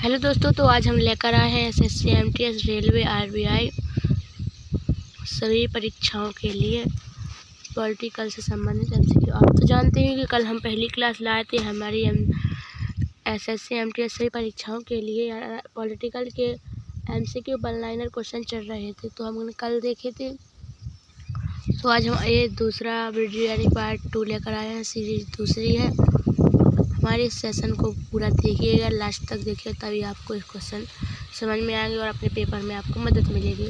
Hello दोस्तों, तो आज हम लेकर आए हैं एसएससी, एमटीएस, रेलवे, आरबीआई सभी परीक्षाओं के लिए पॉलिटिकल से संबंधित एमसीक्यू। आप तो जानते हैं कि कल हम पहली क्लास लाए थे हमारी एसएससी, एमटीएस सभी परीक्षाओं के लिए पॉलिटिकल के एमसीक्यू वन लाइनर क्वेश्चन चल रहे थे, तो हम कल देखे थे। तो आज हम ये दूसरा वीडियो यानी पार्ट 2 लेकर आए हैं। सीरीज दूसरी है। हमारे इस सेशन को पूरा देखिएगा, लास्ट तक देखिएगा, तभी आपको इस क्वेश्चन समझ में आएंगे और अपने पेपर में आपको मदद मिलेगी।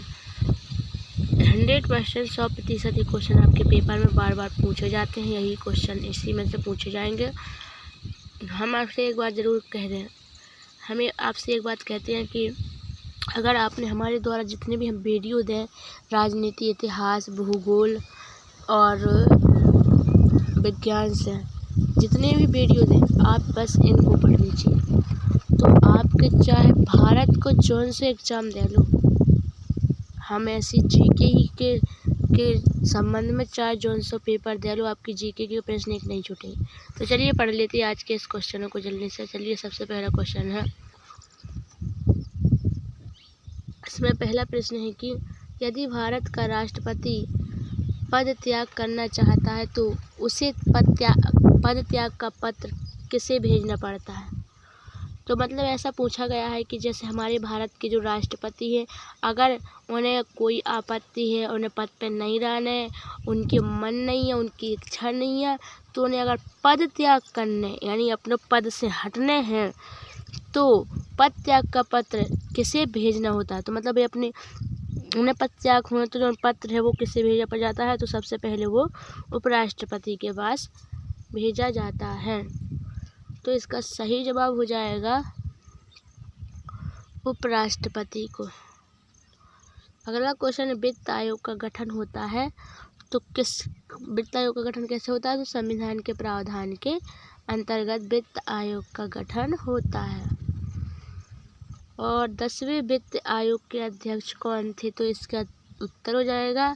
100% 100% ये क्वेश्चन आपके पेपर में बार बार पूछे जाते हैं। यही क्वेश्चन इसी में से पूछे जाएंगे। हम आपसे एक बात ज़रूर कह दें, हमें आपसे एक बात कहते हैं कि अगर आपने हमारे द्वारा जितने भी हम वीडियो दें, राजनीति, इतिहास, भूगोल और विज्ञान से जितने भी वीडियो दें, आप बस इनको पढ़ लीजिए। तो आपके चाहे भारत को जौन से एग्ज़ाम दे लो, हम ऐसी जीके ही के संबंध में चाहे जौन सा पेपर दे लो, आपकी जीके के प्रश्न एक नहीं छूटेंगे। तो चलिए पढ़ लेते हैं आज के इस क्वेश्चनों को जल्दी से। चलिए, सबसे पहला क्वेश्चन है, इसमें पहला प्रश्न है कि यदि भारत का राष्ट्रपति पद त्याग करना चाहता है तो उसे पद त्याग का पत्र किसे भेजना पड़ता है। तो मतलब ऐसा पूछा गया है कि जैसे हमारे भारत के जो राष्ट्रपति हैं, अगर उन्हें कोई आपत्ति है, उन्हें पद पर नहीं रहना है, उनके मन नहीं है, उनकी इच्छा नहीं है, तो उन्हें अगर पद त्याग करने यानी अपने पद से हटने हैं तो पद त्याग का पत्र किसे भेजना होता है। तो मतलब ये उन्हें पद त्याग होने तो जो पत्र है वो किसे भेजा पड़ जाता है। तो सबसे पहले वो उपराष्ट्रपति के पास भेजा जाता है। तो इसका सही जवाब हो जाएगा उपराष्ट्रपति को। अगला क्वेश्चन, वित्त आयोग का गठन होता है तो वित्त आयोग का गठन कैसे होता है। तो संविधान के प्रावधान के अंतर्गत वित्त आयोग का गठन होता है। और 10वें वित्त आयोग के अध्यक्ष कौन थे। तो इसका उत्तर हो जाएगा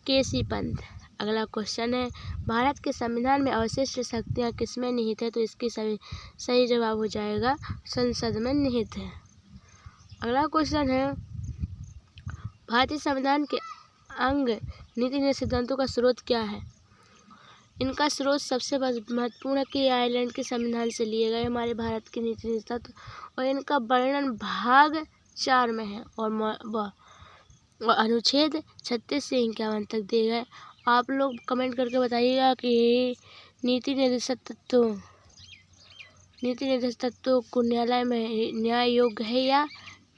केसी पंत। अगला क्वेश्चन है, भारत के संविधान में अवशिष्ट शक्तियाँ किसमें निहित है। तो इसकी सही जवाब हो जाएगा संसद में निहित है। अगला क्वेश्चन है, भारतीय संविधान के अंग नीति निर्णय सिद्धांतों का स्रोत क्या है। इनका स्रोत सबसे महत्वपूर्ण है कि आयरलैंड के संविधान से लिए गए हमारे भारत के नीति निर्णय सिद्धांत, और इनका वर्णन भाग 4 में है और अनुच्छेद 36 से 51 तक दिए गए। आप लोग कमेंट करके बताइएगा कि नीति निर्देशक तत्वों को न्यायालय में न्याय योग्य है या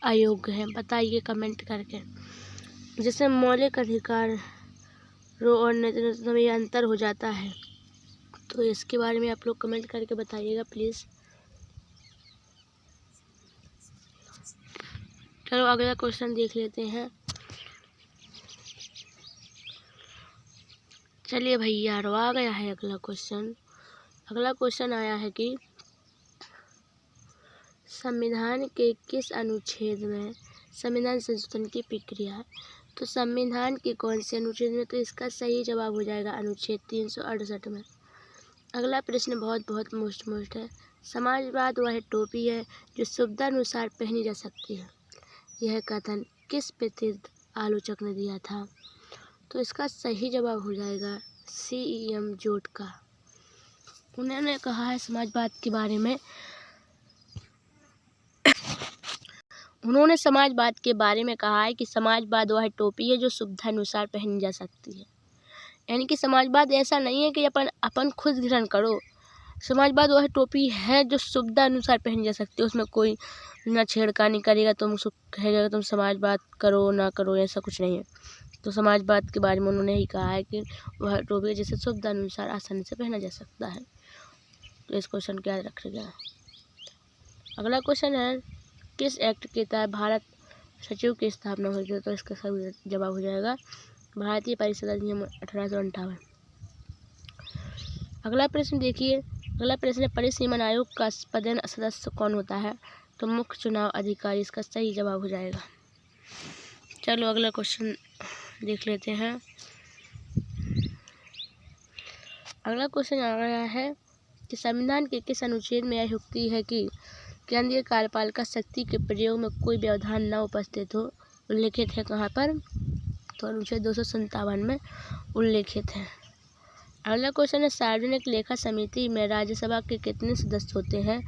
अयोग्य है, बताइए कमेंट करके। जिससे मौलिक अधिकार और नेतृत्व में अंतर हो जाता है, तो इसके बारे में आप लोग कमेंट करके बताइएगा प्लीज़। चलो अगला क्वेश्चन देख लेते हैं। चलिए भैया, आ गया है अगला क्वेश्चन। अगला क्वेश्चन आया है कि संविधान के किस अनुच्छेद में संविधान संशोधन की प्रक्रिया है। तो संविधान के कौन से अनुच्छेद में। तो इसका सही जवाब हो जाएगा अनुच्छेद 368 में। अगला प्रश्न बहुत मोस्ट है, समाजवाद वह टोपी है जो सुविधानुसार पहनी जा सकती है। यह कथन किस प्रसिद्ध आलोचक ने दिया था। तो इसका सही जवाब हो जाएगा CEM जोट का। उन्होंने कहा है समाजवाद के बारे में, उन्होंने समाजवाद के बारे में कहा है कि समाजवाद वह टोपी है जो सुविधानुसार पहनी जा सकती है। यानी कि समाजवाद ऐसा नहीं है कि अपन खुद ग्रहण करो। समाजवाद वह टोपी है जो सुविधा अनुसार पहनी जा सकती है। उसमें कोई ना छेड़खानी करेगा, तुम कहेगा तुम समाजवाद करो ना करो, ऐसा कुछ नहीं है। तो समाजवाद के बारे में उन्होंने ही कहा है कि वह टोपी जिसे सुविधा अनुसार आसानी से पहना जा सकता है। तो इस क्वेश्चन को याद रखिएगा। अगला क्वेश्चन है, किस एक्ट के तहत भारत सचिव की स्थापना हुई थी। तो इसका सही जवाब हो जाएगा भारतीय परिषद अधिनियम 1858। अगला प्रश्न देखिए। अगला प्रश्न है, परिसीमन आयोग का पदेन सदस्य कौन होता है। तो मुख्य चुनाव अधिकारी इसका सही जवाब हो जाएगा। चलो अगला क्वेश्चन देख लेते हैं। अगला क्वेश्चन आ रहा है कि संविधान के किस अनुच्छेद में यह युक्ति है कि केंद्रीय कार्यपालिका शक्ति के प्रयोग में कोई व्यवधान न उपस्थित हो उल्लेखित है। कहाँ पर? तो अनुच्छेद 257 में उल्लेखित है। अगला क्वेश्चन है सार्वजनिक लेखा समिति में राज्यसभा के कितने सदस्य होते हैं?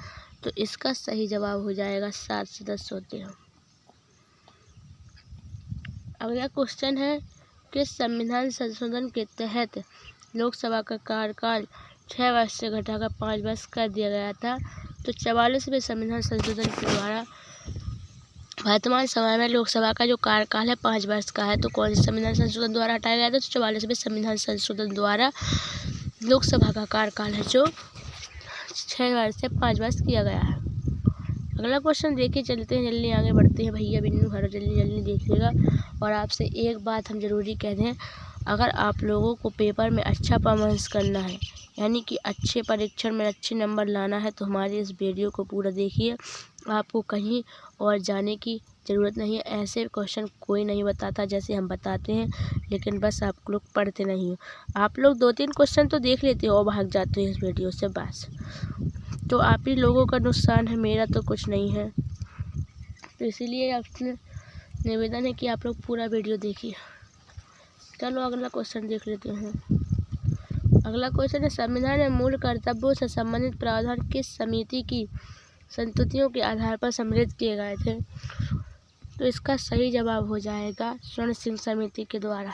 तो इसका सही जवाब हो जाएगा 7 सदस्य होते हैं। अगला क्वेश्चन है किस संविधान संशोधन के तहत लोकसभा का कार्यकाल 6 वर्ष से घटाकर 5 वर्ष कर दिया गया था? तो 44वें संविधान संशोधन के द्वारा वर्तमान समय में लोकसभा का जो कार्यकाल है 5 वर्ष का है। तो कौन से संविधान संशोधन द्वारा हटाया गया था? तो 44वें संविधान संशोधन द्वारा लोकसभा का कार्यकाल है जो 6 वर्ष से 5 वर्ष किया गया है। अगला क्वेश्चन देखिए, चलते हैं जल्दी आगे बढ़ते हैं भैया बिन्नू हर जल्दी जल्दी देखिएगा। और आपसे एक बात हम जरूरी कह दें, अगर आप लोगों को पेपर में अच्छा परफॉर्मेंस करना है यानी कि अच्छे परीक्षण में अच्छे नंबर लाना है तो हमारे इस वीडियो को पूरा देखिए। आपको कहीं और जाने की ज़रूरत नहीं है। ऐसे क्वेश्चन कोई नहीं बताता जैसे हम बताते हैं, लेकिन बस आप लोग पढ़ते नहीं हो। आप लोग 2-3 क्वेश्चन तो देख लेते हो और भाग जाते हो इस वीडियो से बस। तो आप ही लोगों का नुकसान है, मेरा तो कुछ नहीं है। तो इसीलिए आपसे निवेदन है कि आप लोग पूरा वीडियो देखिए। चलो अगला क्वेश्चन देख लेते हैं। अगला क्वेश्चन है संविधान में मूल कर्तव्यों से संबंधित प्रावधान किस समिति की संस्तुतियों के आधार पर सम्मिलित किए गए थे? तो इसका सही जवाब हो जाएगा स्वर्ण सिंह समिति के द्वारा।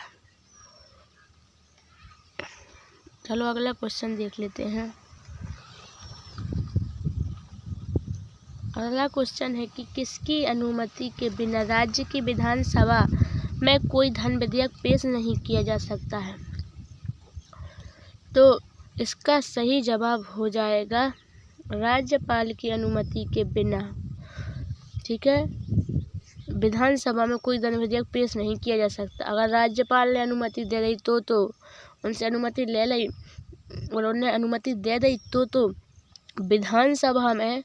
चलो अगला क्वेश्चन देख लेते हैं। अगला क्वेश्चन है कि किसकी अनुमति के बिना राज्य की विधानसभा में कोई धन विधेयक पेश नहीं किया जा सकता है? तो इसका सही जवाब हो जाएगा राज्यपाल की अनुमति के बिना। ठीक है, विधानसभा में कोई धन विधेयक पेश नहीं किया जा सकता। अगर राज्यपाल ने अनुमति दे दी तो उनसे अनुमति ले ली और उन्हें अनुमति दे दी तो विधानसभा में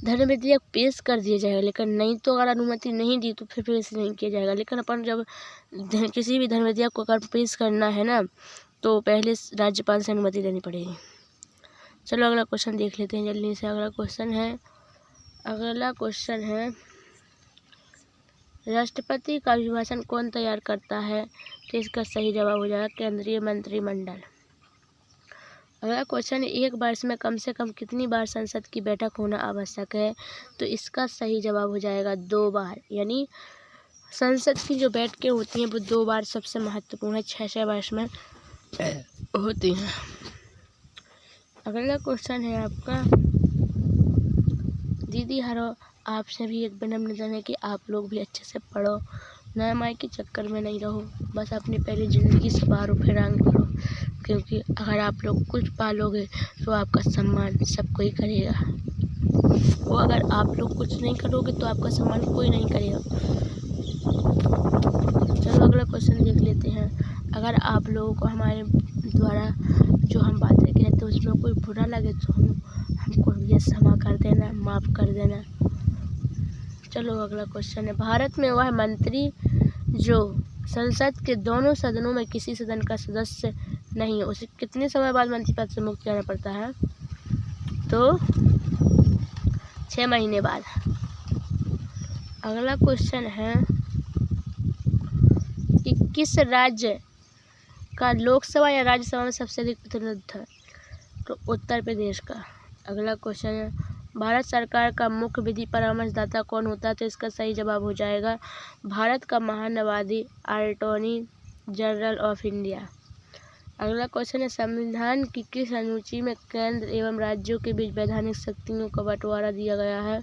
धन विधेयक पेश कर दिया जाएगा। लेकिन नहीं तो अगर अनुमति नहीं दी तो फिर पेश नहीं किया जाएगा। लेकिन अपन जब किसी भी धन विधेयक को अगर पेश करना है ना तो पहले राज्यपाल से अनुमति लेनी पड़ेगी। चलो अगला क्वेश्चन देख लेते हैं जल्दी से। अगला क्वेश्चन है राष्ट्रपति का अभिभाषण कौन तैयार करता है? तो इसका सही जवाब हो जाएगा केंद्रीय मंत्रिमंडल। अगला क्वेश्चन है एक वर्ष में कम से कम कितनी बार संसद की बैठक होना आवश्यक है? तो इसका सही जवाब हो जाएगा 2 बार। यानी संसद की जो बैठकें होती हैं वो 2 बार सबसे महत्वपूर्ण है, 6 वर्ष में होती हैं। अगला क्वेश्चन है आपका दीदी हरो, आपसे भी एक विनम्र निवेदन है कि आप लोग भी अच्छे से पढ़ो, नया माई के चक्कर में नहीं रहो, बस अपनी पहली ज़िंदगी से बार फिरांग करो। क्योंकि अगर आप लोग कुछ पालोगे तो आपका सम्मान सब कोई करेगा, और अगर आप लोग कुछ नहीं करोगे तो आपका सम्मान कोई नहीं करेगा। चलो अगला क्वेश्चन देख लेते हैं। अगर आप लोगों को हमारे द्वारा जो हम बातें कहते हैं उसमें कोई बुरा लगे तो हमको ये क्षमा कर देना, माफ़ कर देना। चलो अगला क्वेश्चन है भारत में वह मंत्री जो संसद के दोनों सदनों में किसी सदन का सदस्य नहीं है उसे कितने समय बाद मंत्री पद से मुक्त करना पड़ता है? तो 6 महीने बाद। अगला क्वेश्चन है कि किस राज्य का लोकसभा या राज्यसभा में सबसे अधिक प्रतिनिधित्व है? तो उत्तर प्रदेश का। अगला क्वेश्चन है भारत सरकार का मुख्य विधि परामर्शदाता कौन होता है? तो इसका सही जवाब हो जाएगा भारत का महान्यायवादी अटॉर्नी जनरल ऑफ इंडिया। अगला क्वेश्चन है संविधान की किस अनुसूची में केंद्र एवं राज्यों के बीच वैधानिक शक्तियों का बंटवारा दिया गया है?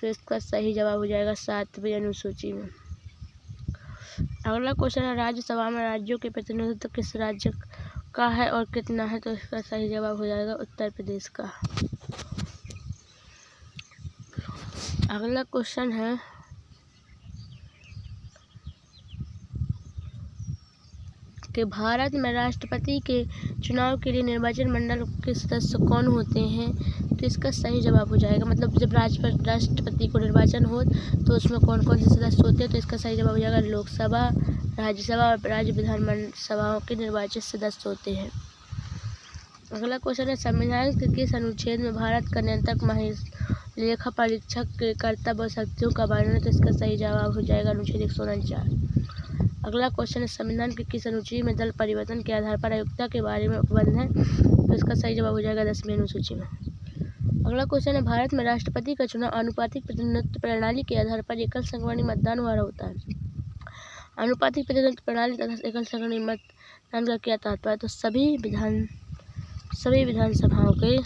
तो इसका सही जवाब हो जाएगा 7वीं अनुसूची में। अगला क्वेश्चन है राज्यसभा में राज्यों के प्रतिनिधित्व किस राज्य का है और कितना है? तो इसका सही जवाब हो जाएगा उत्तर प्रदेश का। अगला क्वेश्चन है कि भारत में राष्ट्रपति के चुनाव के लिए निर्वाचन मंडल के सदस्य कौन होते हैं? तो इसका सही जवाब हो जाएगा मतलब जब राष्ट्रपति को निर्वाचन हो तो उसमें कौन कौन से सदस्य होते हैं? तो इसका सही जवाब हो जाएगा लोकसभा, राज्यसभा और राज्य विधान सभाओं के निर्वाचित सदस्य होते हैं। अगला क्वेश्चन है संविधान के किस अनुच्छेद में भारत का नियंत्रक लेखा परीक्षक के कर्तव्य और शक्तियों का वर्णन, तो इसका सही जवाब हो जाएगा अनुच्छेद 149। अगला क्वेश्चन है संविधान की किस अनुसूची में दल परिवर्तन के आधार पर आयुक्ता के बारे में उपबंध है, तो इसका सही जवाब हो जाएगा 10वीं अनुसूची में। अगला क्वेश्चन है भारत में राष्ट्रपति का चुनाव आनुपातिक प्रतिनिधित्व प्रणाली के आधार पर एकल संवर्ण मतदान द्वारा होता है। आनुपातिक प्रतिनिधित्व प्रणाली तथा एकल संवर्ण मतदान का क्या तात्पर्य है, तो सभी विधानसभाओं के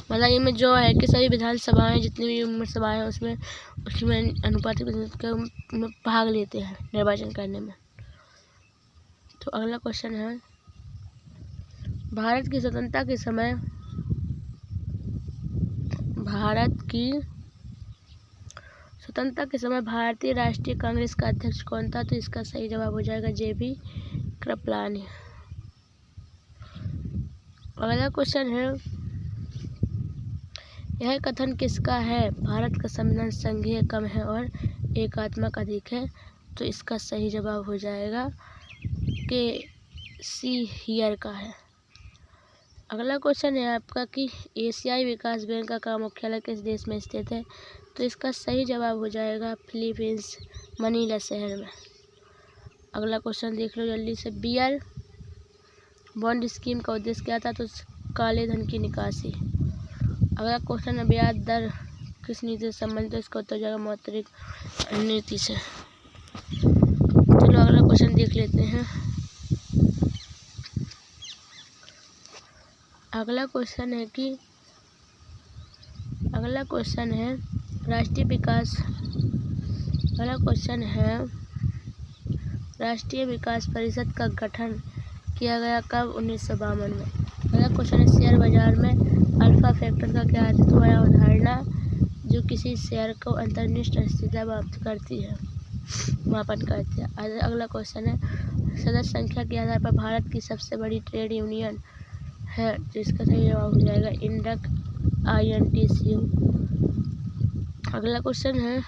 मतलब इनमें जो है कि सभी विधानसभाएं जितनी भी उम्र सभाएं हैं उसमें अनुपातिक प्रतिनिधित्व में भाग लेते हैं निर्वाचन करने में। तो अगला क्वेश्चन है भारत की स्वतंत्रता के समय भारतीय राष्ट्रीय कांग्रेस का अध्यक्ष कौन था, तो इसका सही जवाब हो जाएगा JB कृपलानी। अगला क्वेश्चन है यह कथन किसका है, भारत का संविधान संघीय कम है और एकात्मक अधिक है, तो इसका सही जवाब हो जाएगा KC हियर का है। अगला क्वेश्चन है आपका कि एशियाई विकास बैंक का मुख्यालय किस देश में स्थित है, तो इसका सही जवाब हो जाएगा फिलीपींस मनीला शहर में। अगला क्वेश्चन देख लो जल्दी से, बियर बॉन्ड स्कीम का उद्देश्य क्या था, तो काले धन की निकासी। अगला क्वेश्चन है ब्याज दर किस नीति से संबंधित है, इसका उत्तर हो जाएगा मौद्रिक नीति से। चलो अगला क्वेश्चन देख लेते हैं। अगला क्वेश्चन है राष्ट्रीय विकास परिषद का गठन किया गया कब, 1952 में। अगला क्वेश्चन है शेयर बाजार में अल्फा फैक्टर का क्या अस्तित्व है, अवधारणा जो किसी शेयर को अंतर्निष्ठ स्थिरता मापन करती है। अगला क्वेश्चन है सदस्य संख्या के आधार पर भारत की सबसे बड़ी ट्रेड यूनियन है, जिसका सही जवाब हो जाएगा इंडक INTCU। अगला क्वेश्चन है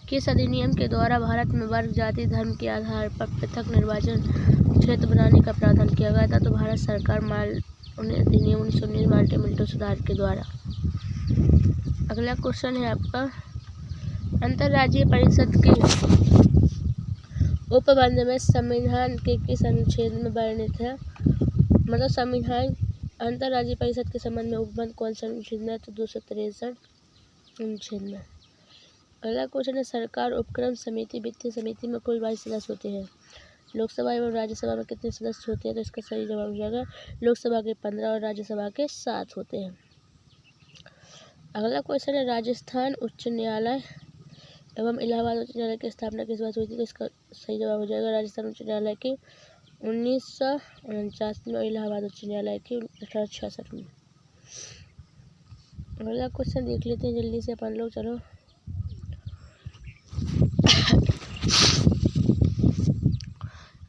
किस अधिनियम के द्वारा भारत में वर्ग जाति धर्म के आधार पर पृथक निर्वाचन क्षेत्र बनाने का प्रावधान किया गया था, तो भारत सरकार अधिनियम 1919 माल्टे मिल्टो सुधार के द्वारा। अगला क्वेश्चन है आपका अंतर्राज्यीय परिषद के उपबंध में संविधान के किस अनुच्छेद में वर्णित है, मतलब संविधान अंतर्राज्यीय परिषद के संबंध में उपबंध कौन सा अनुच्छेद में है, तो 263 अनुच्छेद में। अगला क्वेश्चन है सरकार उपक्रम समिति वित्तीय समिति में कुल 22 सदस्य होते हैं, लोकसभा एवं राज्यसभा में कितने सदस्य होते हैं, तो इसका सही जवाब हो जाएगा लोकसभा के 15 और राज्यसभा के 7 होते हैं। अगला क्वेश्चन है राजस्थान उच्च न्यायालय एवं इलाहाबाद उच्च न्यायालय की स्थापना किस वर्ष हुई थी, तो इसका सही जवाब हो जाएगा राजस्थान उच्च न्यायालय की 1949 में और इलाहाबाद उच्च न्यायालय की 1866 में। अगला क्वेश्चन देख लेते हैं जल्दी से अपन लोग। चलो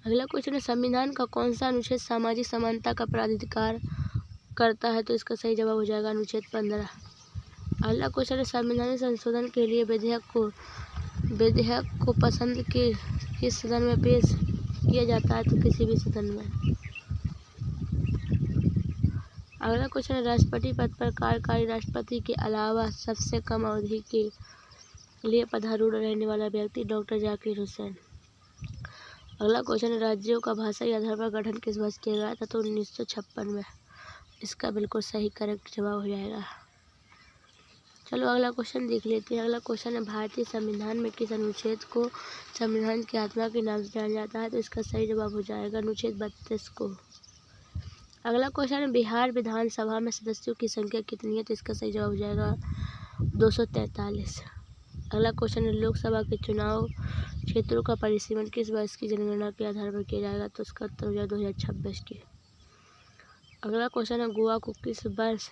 अगला क्वेश्चन है संविधान का कौन सा अनुच्छेद सामाजिक समानता का प्राधिकार करता है, तो इसका सही जवाब हो जाएगा अनुच्छेद 15। अगला क्वेश्चन है संविधान संशोधन के लिए विधेयक को पसंद के किस सदन में पेश किया जाता है, तो किसी भी सदन में। अगला क्वेश्चन है राष्ट्रपति पद पर कार्यकारी राष्ट्रपति के अलावा सबसे कम अवधि के लिए पदारूढ़ रहने वाला व्यक्ति डॉक्टर जाकिर हुसैन। अगला क्वेश्चन है राज्यों का भाषाई आधार पर गठन किस वर्ष किया गया था, तो 1956 में। इसका बिल्कुल सही करेक्ट जवाब हो जाएगा। चलो अगला क्वेश्चन देख लेते हैं। अगला क्वेश्चन है भारतीय संविधान में किस अनुच्छेद को संविधान की आत्मा के नाम से जाना जाता है, तो इसका सही जवाब हो जाएगा अनुच्छेद 32 को। अगला क्वेश्चन है बिहार विधानसभा में सदस्यों की संख्या कितनी है, तो इसका सही जवाब हो जाएगा 243। अगला क्वेश्चन है लोकसभा के चुनाव क्षेत्रों का परिसीमन किस वर्ष की जनगणना के आधार पर किया जाएगा, तो इसका उत्तर हो जाएगा 2026 की। अगला क्वेश्चन है गोवा को किस वर्ष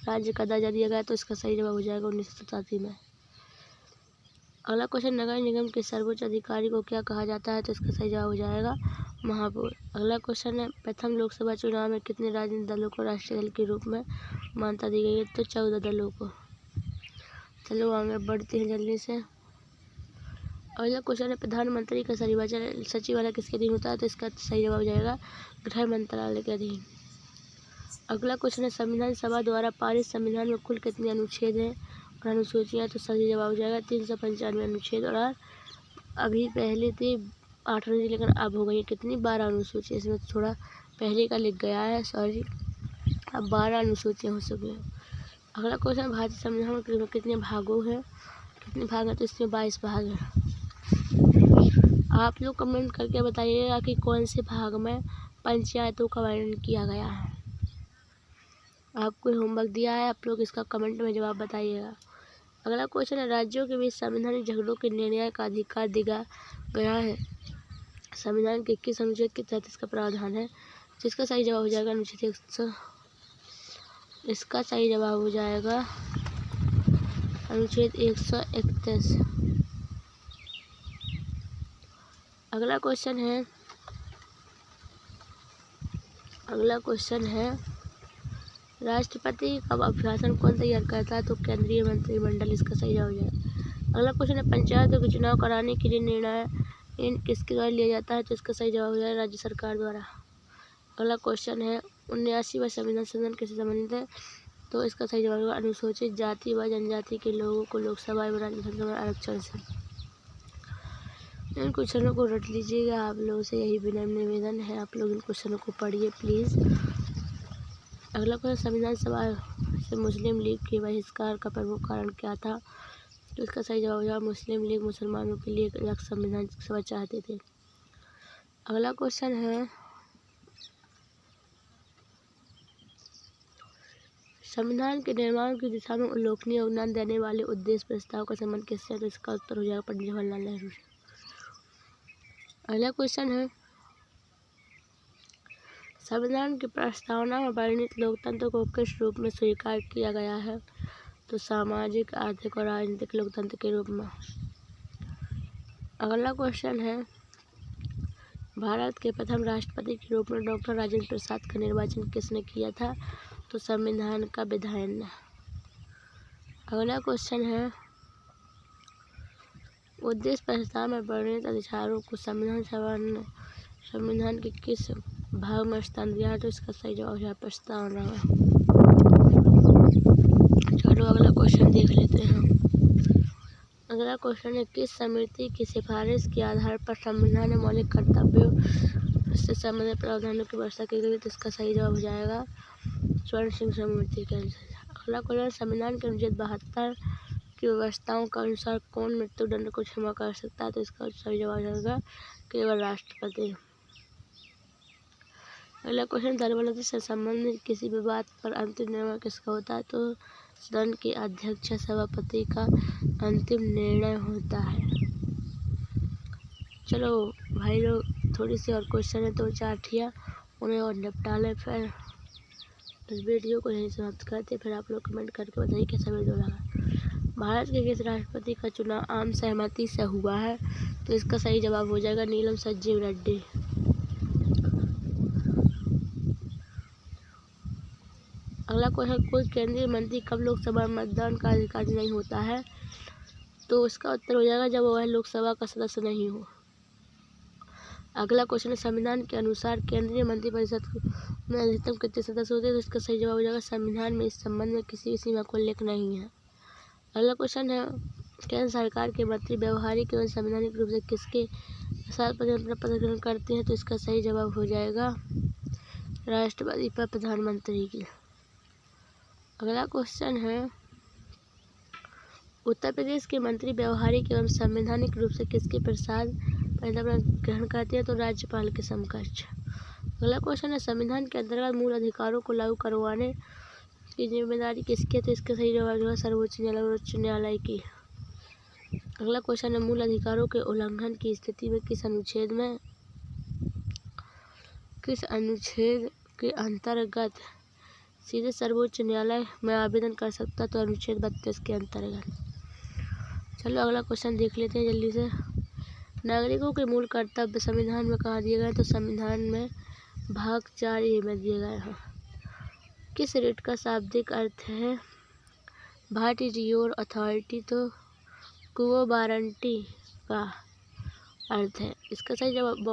राज्य का दर्जा दिया गया, तो इसका सही जवाब हो जाएगा 1987 में। अगला क्वेश्चन नगर निगम के सर्वोच्च अधिकारी को क्या कहा जाता है, तो इसका सही जवाब हो जाएगा महापौर। अगला क्वेश्चन है प्रथम लोकसभा चुनाव में कितने राजनीतिक दलों को राष्ट्रीय दल के रूप में मान्यता दी गई है, तो 14 दलों को। चलो आगे बढ़ते हैं जल्दी से। अगला क्वेश्चन है प्रधानमंत्री का सचिवालय किसके अधीन होता है? तो इसका सही जवाब हो जाएगा गृह मंत्रालय के अधीन। अगला क्वेश्चन है संविधान सभा द्वारा पारित संविधान में कुल कितने अनुच्छेद हैं और अनुसूचियाँ? तो सही जवाब हो जाएगा 395 अनुच्छेद। और अभी पहले थे 8 अनुच्छेद, लेकिन अब हो गई कितनी 12 अनुसूची। इसमें थोड़ा पहले का लिख गया है, सॉरी। अब 12 अनुसूचियाँ हो चुकी हैं। अगला क्वेश्चन भारतीय संविधान में कितने भागों हैं? कितने भाग हैं? तो इसमें 22 भाग हैं। आप लोग कमेंट करके बताइएगा कि कौन से भाग में पंचायतों का वर्णन किया गया है। आपको होमवर्क दिया है, आप लोग इसका कमेंट में जवाब बताइएगा। अगला क्वेश्चन है राज्यों के बीच संवैधानिक झगड़ों के निर्णय का अधिकार दिया गया है। संविधान के किस अनुच्छेद के तहत इसका प्रावधान है? जिसका सही जवाब हो जाएगा अनुच्छेद 100। इसका सही जवाब हो जाएगा अनुच्छेद 131। अगला क्वेश्चन है राष्ट्रपति का अभिभाषण कौन तैयार करता है? तो केंद्रीय मंत्रिमंडल। इसका सही जवाब हो जाएगा। अगला क्वेश्चन है पंचायतों के चुनाव कराने के लिए निर्णय किसके द्वारा लिया जाता है? तो इसका सही जवाब हो जाएगा राज्य सरकार द्वारा। अगला क्वेश्चन है 79वां संविधान संशोधन किससे संबंधित है? तो इसका सही जवाब होगा अनुसूचित जाति व जनजाति के लोगों को लोकसभा एवं राज्यसभा में आरक्षण से। इन क्वेश्चनों को रट लीजिएगा, आप लोगों से यही विनम्र निवेदन है, आप लोग इन क्वेश्चनों को पढ़िए प्लीज़। अगला क्वेश्चन संविधान सभा से मुस्लिम लीग के बहिष्कार का प्रमुख कारण क्या था? तो इसका सही जवाब हो जाएगा मुस्लिम लीग मुसलमानों के लिए अलग संविधान सभा चाहते थे। अगला क्वेश्चन है संविधान के निर्माण की दिशा में उल्लेखनीय योगदान देने वाले उद्देश्य प्रस्ताव का संबंध किससे है? तो इसका उत्तर हो जाएगा पंडित जवाहरलाल नेहरू से। अगला क्वेश्चन है संविधान की प्रस्तावना में वर्णित लोकतंत्र को किस रूप में स्वीकार किया गया है? तो सामाजिक, आर्थिक और राजनीतिक लोकतंत्र के रूप में। अगला क्वेश्चन है भारत के प्रथम राष्ट्रपति के रूप में डॉक्टर राजेंद्र प्रसाद का निर्वाचन किसने किया था? तो संविधान का विधायन ने। अगला क्वेश्चन है उद्देश्य प्रस्ताव में वर्णित अधिकारों को संविधान सभा ने संविधान के किस भाग में स्थान दिया है? तो इसका सही जवाब है प्रस्तावना में। चलो अगला क्वेश्चन देख लेते हैं। अगला क्वेश्चन है किस समिति की सिफारिश के आधार पर संविधान में मौलिक कर्तव्यों से संबंधित प्रावधानों की व्यवस्था की गई? तो इसका सही जवाब हो जाएगा स्वर्ण सिंह समिति के अनुसार। अगला क्वेश्चन संविधान के अनुच्छेद 72 की व्यवस्थाओं के अनुसार कौन मृत्युदंड को क्षमा कर सकता है? तो इसका सही जवाब हो जाएगा केवल राष्ट्रपति। अगला क्वेश्चन दलबदलती से संबंधित किसी भी बात पर अंतिम निर्णय किसका होता है? तो सदन के अध्यक्ष सभापति का अंतिम निर्णय होता है। चलो भाई लोग थोड़ी सी और क्वेश्चन है, 2-4 ठिया उन्हें और निपटा लें, फिर इस वीडियो को यहीं समाप्त करते। फिर आप लोग कमेंट करके बताइए कैसा वीडियो लगा। भारत के किस राष्ट्रपति का चुनाव आम सहमति से हुआ है? तो इसका सही जवाब हो जाएगा नीलम संजीव रेड्डी। अगला क्वेश्चन कोई केंद्रीय मंत्री कब लोकसभा में मतदान का अधिकारी नहीं होता है? तो इसका उत्तर हो जाएगा जब वह लोकसभा का सदस्य नहीं हो। अगला क्वेश्चन है संविधान के अनुसार केंद्रीय मंत्रिपरिषद में अधिकतम कितने सदस्य होते हैं? तो इसका सही जवाब हो जाएगा संविधान में इस संबंध में किसी भी सीमा को उल्लेख नहीं है। अगला क्वेश्चन है केंद्र सरकार के मंत्री व्यवहारिक एवं संवैधानिक रूप से किसके साथ पद ग्रहण करते हैं? तो इसका सही जवाब हो जाएगा राष्ट्रपति पर प्रधानमंत्री की। अगला क्वेश्चन है उत्तर प्रदेश के मंत्री व्यवहारिक एवं संवैधानिक रूप से किसके प्रसाद ग्रहण करते हैं? तो राज्यपाल के समकक्ष। अगला क्वेश्चन है संविधान के अंतर्गत मूल अधिकारों को लागू करवाने की जिम्मेदारी किसकी है? तो इसका सही जवाब होगा सर्वोच्च न्यायालय और उच्च न्यायालय की। अगला क्वेश्चन है मूल अधिकारों के उल्लंघन की स्थिति में किस अनुच्छेद के अंतर्गत सीधे सर्वोच्च न्यायालय में आवेदन कर सकता है? तो अनुच्छेद 32 के अंतर्गत। चलो अगला क्वेश्चन देख लेते हैं जल्दी से। नागरिकों के मूल कर्तव्य संविधान में कहाँ दिए गए? तो संविधान में भाग 4 में दिए गए हैं। किस रिट का शाब्दिक अर्थ है व्हाट इज योर अथॉरिटी? तो क्वो वारंटी का अर्थ है। इसका सही जवाब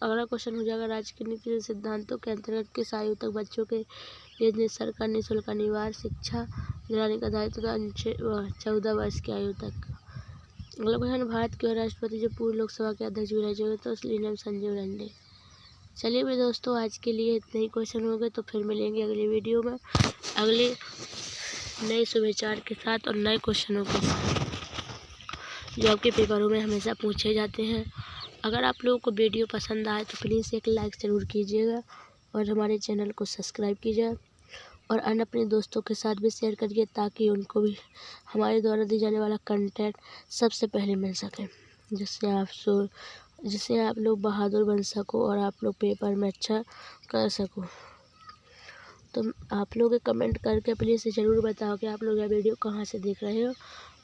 अगला क्वेश्चन हो जाएगा, राज्य के नीति सिद्धांतों के अंतर्गत किस आयु तक बच्चों के लिए सरकार निःशुल्क अनिवार्य शिक्षा दिलाने का दायित्व था? 14 वर्ष की आयु तक। अगला क्वेश्चन, भारत के राष्ट्रपति जो पूर्व लोकसभा के अध्यक्ष भी रह चुके तो उसका नाम संजीव रेड्डी। चलिए मेरे दोस्तों, आज के लिए इतने ही क्वेश्चन हो गए, तो फिर मिलेंगे अगली वीडियो में अगले नए सुविचार के साथ और नए क्वेश्चनों के साथ जो आपके पेपरों में हमेशा पूछे जाते हैं। अगर आप लोगों को वीडियो पसंद आए तो प्लीज़ एक लाइक ज़रूर कीजिएगा और हमारे चैनल को सब्सक्राइब कीजिएगा और अन्य अपने दोस्तों के साथ भी शेयर करिए ताकि उनको भी हमारे द्वारा दी जाने वाला कंटेंट सबसे पहले मिल सके, जिससे आप लोग बहादुर बन सको और आप लोग पेपर में अच्छा कर सको। तो आप लोग कमेंट करके प्लीज़ ज़रूर बताओ कि आप लोग यह वीडियो कहाँ से देख रहे हो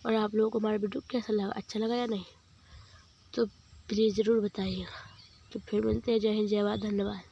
और आप लोगों को हमारा वीडियो कैसा लगा, अच्छा लगा या नहीं, तो प्लीज़ ज़रूर बताइएगा। तो फिर मिलते हैं। जय हिंद, जय भारत, धन्यवाद।